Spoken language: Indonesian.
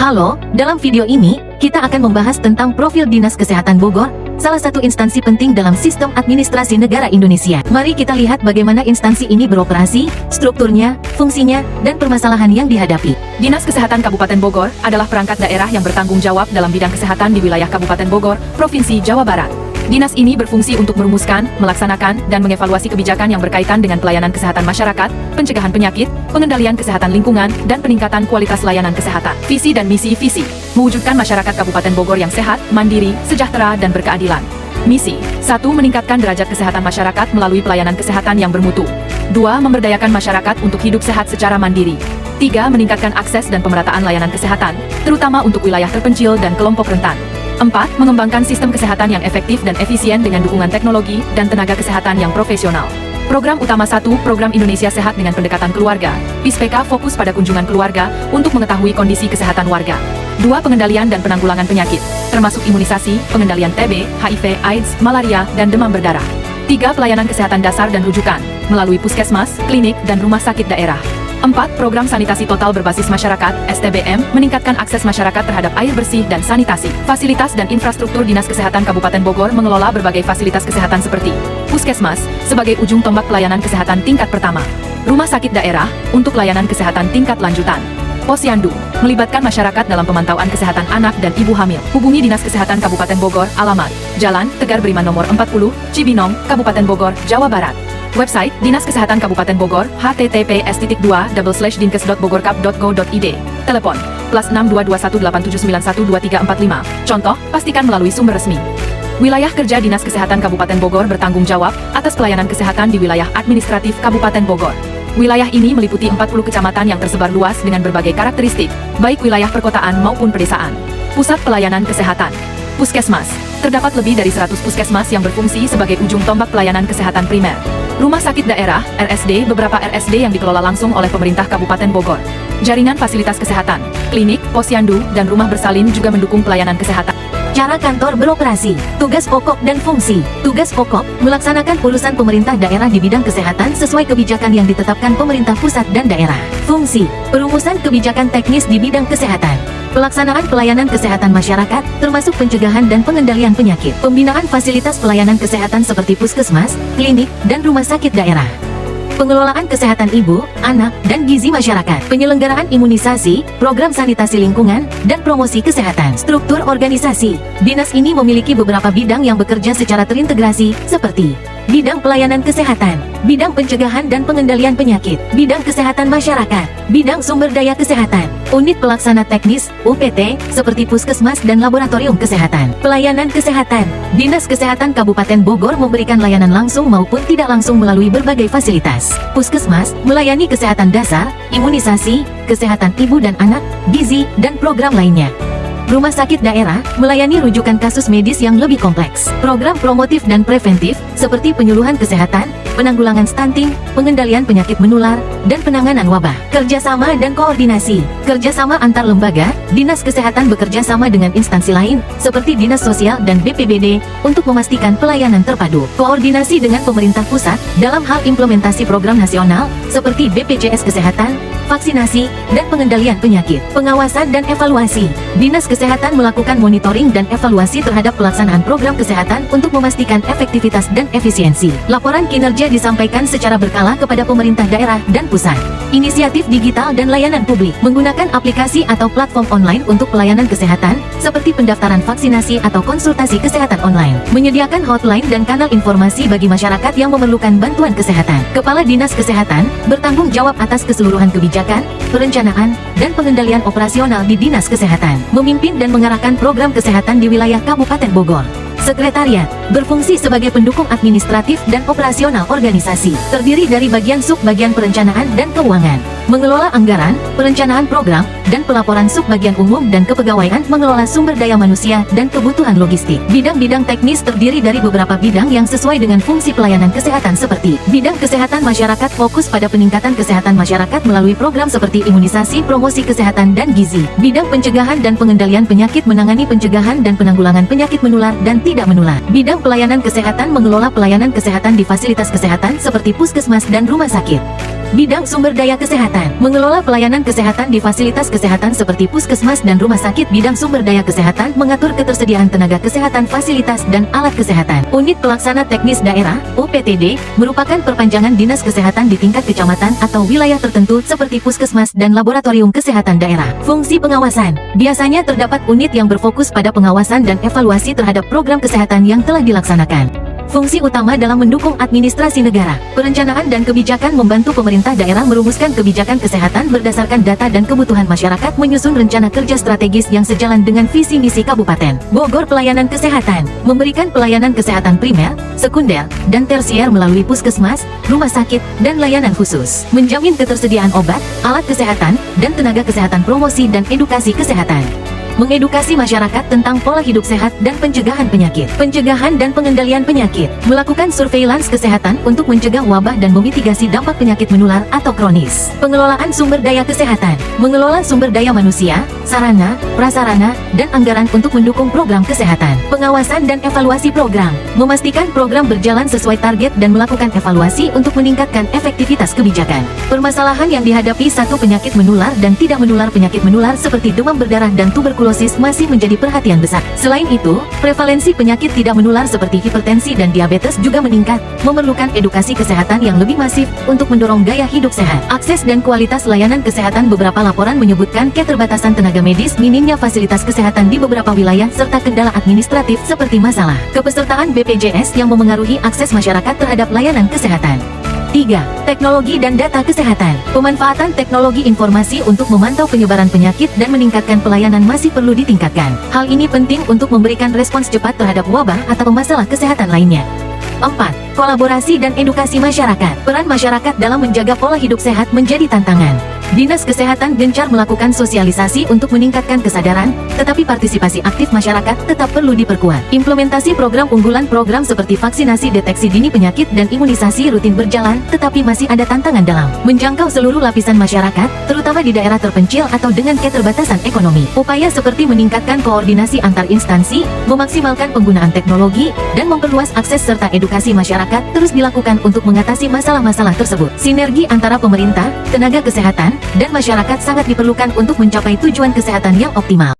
Halo, dalam video ini, kita akan membahas tentang profil Dinas Kesehatan Bogor, salah satu instansi penting dalam sistem administrasi negara Indonesia. Mari kita lihat bagaimana instansi ini beroperasi, strukturnya, fungsinya, dan permasalahan yang dihadapi. Dinas Kesehatan Kabupaten Bogor adalah perangkat daerah yang bertanggung jawab dalam bidang kesehatan di wilayah Kabupaten Bogor, Provinsi Jawa Barat. Dinas ini berfungsi untuk merumuskan, melaksanakan, dan mengevaluasi kebijakan yang berkaitan dengan pelayanan kesehatan masyarakat, pencegahan penyakit, pengendalian kesehatan lingkungan, dan peningkatan kualitas layanan kesehatan. Visi dan misi mewujudkan masyarakat Kabupaten Bogor yang sehat, mandiri, sejahtera, dan berkeadilan. Misi 1. Meningkatkan derajat kesehatan masyarakat melalui pelayanan kesehatan yang bermutu. 2. Memberdayakan masyarakat untuk hidup sehat secara mandiri. 3. Meningkatkan akses dan pemerataan layanan kesehatan, terutama untuk wilayah terpencil dan kelompok rentan. 4. Mengembangkan sistem kesehatan yang efektif dan efisien dengan dukungan teknologi dan tenaga kesehatan yang profesional. Program utama 1. Program Indonesia Sehat dengan pendekatan keluarga. PISPK fokus pada kunjungan keluarga untuk mengetahui kondisi kesehatan warga. 2. Pengendalian dan penanggulangan penyakit, termasuk imunisasi, pengendalian TB, HIV, AIDS, malaria, dan demam berdarah. 3. Pelayanan kesehatan dasar dan rujukan, melalui puskesmas, klinik, dan rumah sakit daerah. 4. Program sanitasi total berbasis masyarakat, STBM, meningkatkan akses masyarakat terhadap air bersih dan sanitasi. Fasilitas dan infrastruktur Dinas Kesehatan Kabupaten Bogor mengelola berbagai fasilitas kesehatan seperti puskesmas, sebagai ujung tombak pelayanan kesehatan tingkat pertama. Rumah sakit daerah, untuk layanan kesehatan tingkat lanjutan. Posyandu, melibatkan masyarakat dalam pemantauan kesehatan anak dan ibu hamil. Hubungi Dinas Kesehatan Kabupaten Bogor, alamat Jalan Tegar Beriman nomor 40, Cibinong, Kabupaten Bogor, Jawa Barat. Website Dinas Kesehatan Kabupaten Bogor, https://dinkes.bogorkap.go.id. Telepon +622187912345. Contoh, pastikan melalui sumber resmi. Wilayah kerja Dinas Kesehatan Kabupaten Bogor bertanggung jawab atas pelayanan kesehatan di wilayah administratif Kabupaten Bogor. Wilayah ini meliputi 40 kecamatan yang tersebar luas dengan berbagai karakteristik, baik wilayah perkotaan maupun pedesaan. Pusat pelayanan kesehatan Puskesmas. Terdapat lebih dari 100 puskesmas yang berfungsi sebagai ujung tombak pelayanan kesehatan primer. Rumah sakit daerah, RSD, beberapa RSD yang dikelola langsung oleh pemerintah Kabupaten Bogor. Jaringan fasilitas kesehatan, klinik, posyandu, dan rumah bersalin juga mendukung pelayanan kesehatan. Cara kantor beroperasi, tugas pokok dan fungsi. Tugas pokok, melaksanakan urusan pemerintah daerah di bidang kesehatan sesuai kebijakan yang ditetapkan pemerintah pusat dan daerah. Fungsi, perumusan kebijakan teknis di bidang kesehatan. Pelaksanaan pelayanan kesehatan masyarakat, termasuk pencegahan dan pengendalian penyakit. Pembinaan fasilitas pelayanan kesehatan seperti puskesmas, klinik, dan rumah sakit daerah. Pengelolaan kesehatan ibu, anak, dan gizi masyarakat. Penyelenggaraan imunisasi, program sanitasi lingkungan, dan promosi kesehatan. Struktur organisasi. Dinas ini memiliki beberapa bidang yang bekerja secara terintegrasi, seperti bidang pelayanan kesehatan, bidang pencegahan dan pengendalian penyakit, bidang kesehatan masyarakat, bidang sumber daya kesehatan, unit pelaksana teknis, UPT, seperti puskesmas dan laboratorium kesehatan. Pelayanan kesehatan. Dinas Kesehatan Kabupaten Bogor memberikan layanan langsung maupun tidak langsung melalui berbagai fasilitas. Puskesmas, melayani kesehatan dasar, imunisasi, kesehatan ibu dan anak, gizi, dan program lainnya. Rumah sakit daerah, melayani rujukan kasus medis yang lebih kompleks. Program promotif dan preventif, seperti penyuluhan kesehatan, penanggulangan stunting, pengendalian penyakit menular, dan penanganan wabah. Kerjasama dan koordinasi. Kerjasama antar lembaga, Dinas Kesehatan bekerja sama dengan instansi lain, seperti Dinas Sosial dan BPBD, untuk memastikan pelayanan terpadu. Koordinasi dengan pemerintah pusat, dalam hal implementasi program nasional, seperti BPJS Kesehatan, vaksinasi, dan pengendalian penyakit. Pengawasan dan evaluasi. Dinas Kesehatan melakukan monitoring dan evaluasi terhadap pelaksanaan program kesehatan untuk memastikan efektivitas dan efisiensi. Laporan kinerja disampaikan secara berkala kepada pemerintah daerah dan pusat. Inisiatif digital dan layanan publik. Menggunakan aplikasi atau platform online untuk pelayanan kesehatan, seperti pendaftaran vaksinasi atau konsultasi kesehatan online. Menyediakan hotline dan kanal informasi bagi masyarakat yang memerlukan bantuan kesehatan. Kepala Dinas Kesehatan bertanggung jawab atas keseluruhan kebijakan, perencanaan, dan pengendalian operasional di Dinas Kesehatan. Memimpin dan mengarahkan program kesehatan di wilayah Kabupaten Bogor. Sekretariat, berfungsi sebagai pendukung administratif dan operasional organisasi. Terdiri dari bagian sub-bagian perencanaan dan keuangan. Mengelola anggaran, perencanaan program, dan pelaporan sub-bagian umum dan kepegawaian mengelola sumber daya manusia dan kebutuhan logistik. Bidang-bidang teknis terdiri dari beberapa bidang yang sesuai dengan fungsi pelayanan kesehatan seperti bidang kesehatan masyarakat fokus pada peningkatan kesehatan masyarakat melalui program seperti imunisasi, promosi kesehatan, dan gizi. Bidang pencegahan dan pengendalian penyakit menangani pencegahan dan penanggulangan penyakit menular dan tidak menular. Bidang pelayanan kesehatan mengelola pelayanan kesehatan di fasilitas kesehatan seperti puskesmas dan rumah sakit. Bidang sumber daya kesehatan, mengelola pelayanan kesehatan di fasilitas kesehatan seperti puskesmas dan rumah sakit. Bidang sumber daya kesehatan mengatur ketersediaan tenaga kesehatan, fasilitas, dan alat kesehatan. Unit Pelaksana Teknis Daerah, UPTD, merupakan perpanjangan dinas kesehatan di tingkat kecamatan atau wilayah tertentu seperti puskesmas dan laboratorium kesehatan daerah. Fungsi pengawasan, biasanya terdapat unit yang berfokus pada pengawasan dan evaluasi terhadap program kesehatan yang telah dilaksanakan. Fungsi utama dalam mendukung administrasi negara, perencanaan dan kebijakan, membantu pemerintah daerah merumuskan kebijakan kesehatan berdasarkan data dan kebutuhan masyarakat, menyusun rencana kerja strategis yang sejalan dengan visi misi Kabupaten Bogor. Pelayanan kesehatan, memberikan pelayanan kesehatan primer, sekunder, dan tersier melalui puskesmas, rumah sakit, dan layanan khusus, menjamin ketersediaan obat, alat kesehatan, dan tenaga kesehatan. Promosi dan edukasi kesehatan, mengedukasi masyarakat tentang pola hidup sehat dan pencegahan penyakit, pencegahan dan pengendalian penyakit, melakukan surveillance kesehatan untuk mencegah wabah dan memitigasi dampak penyakit menular atau kronis. Pengelolaan sumber daya kesehatan, mengelola sumber daya manusia, sarana, prasarana, dan anggaran untuk mendukung program kesehatan. Pengawasan dan evaluasi program, memastikan program berjalan sesuai target dan melakukan evaluasi untuk meningkatkan efektivitas kebijakan. Permasalahan yang dihadapi satu penyakit menular dan tidak menular. Penyakit menular seperti demam berdarah dan tuberkulosis masih menjadi perhatian besar. Selain itu, prevalensi penyakit tidak menular seperti hipertensi dan diabetes juga meningkat, memerlukan edukasi kesehatan yang lebih masif untuk mendorong gaya hidup sehat. Akses dan kualitas layanan kesehatan, beberapa laporan menyebutkan keterbatasan tenaga medis, minimnya fasilitas kesehatan di beberapa wilayah, serta kendala administratif seperti masalah kepesertaan BPJS yang memengaruhi akses masyarakat terhadap layanan kesehatan. 3. Teknologi dan data kesehatan. Pemanfaatan teknologi informasi untuk memantau penyebaran penyakit dan meningkatkan pelayanan masih perlu ditingkatkan. Hal ini penting untuk memberikan respons cepat terhadap wabah atau masalah kesehatan lainnya. 4. Kolaborasi dan edukasi masyarakat. Peran masyarakat dalam menjaga pola hidup sehat menjadi tantangan. Dinas Kesehatan gencar melakukan sosialisasi untuk meningkatkan kesadaran, tetapi partisipasi aktif masyarakat tetap perlu diperkuat. Implementasi program unggulan, program seperti vaksinasi, deteksi dini penyakit, dan imunisasi rutin berjalan, tetapi masih ada tantangan dalam menjangkau seluruh lapisan masyarakat, terutama di daerah terpencil atau dengan keterbatasan ekonomi. Upaya seperti meningkatkan koordinasi antar instansi, memaksimalkan penggunaan teknologi, dan memperluas akses serta edukasi masyarakat terus dilakukan untuk mengatasi masalah-masalah tersebut. Sinergi antara pemerintah, tenaga kesehatan, dan masyarakat sangat diperlukan untuk mencapai tujuan kesehatan yang optimal.